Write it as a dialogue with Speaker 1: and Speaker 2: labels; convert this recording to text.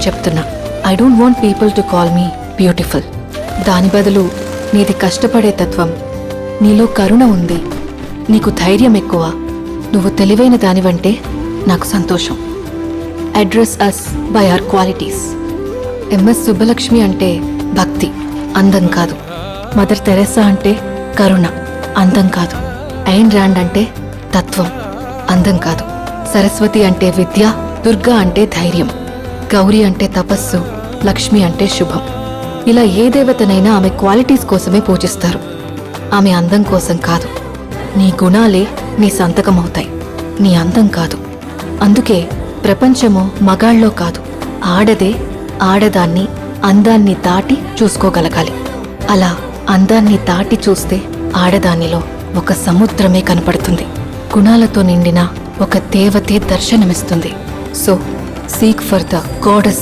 Speaker 1: చెప్తున్నా. I don't want people to call me beautiful. దాని బదులు నీది కష్టపడే తత్వం, నీలో కరుణ ఉంది, నీకు ధైర్యం ఎక్కువ, నువ్వు తెలివైన దానివంటే నాకు సంతోషం. Address us by our qualities. M S Subbulakshmi అంటే భక్తి, అందం కాదు. మదర్ తెరెసా అంటే కరుణ, అందం కాదు. ఐన్ ర్యాండ్ అంటే తత్వం, అందం కాదు. సరస్వతి అంటే విద్య, దుర్గా అంటే ధైర్యం, గౌరీ అంటే తపస్సు, లక్ష్మి అంటే శుభం. ఇలా ఏ దేవతనైనా ఆమె క్వాలిటీస్ కోసమే పూజిస్తారు, ఆమె అందం కోసం కాదు. నీ గుణాలే నీ సంతకమవుతాయి, నీ అందం కాదు. అందుకే ప్రపంచము మగాళ్ళలో కాదు, ఆడదే ఆడదాన్ని అందాన్ని దాటి చూసుకోగలగాలి. అలా అందాన్ని దాటి చూస్తే ఆడదానిలో ఒక సముద్రమే కనపడుతుంది. గుణాలతో నిండిన ఒక దేవతే దర్శనమిస్తుంది. So seek for the goddess.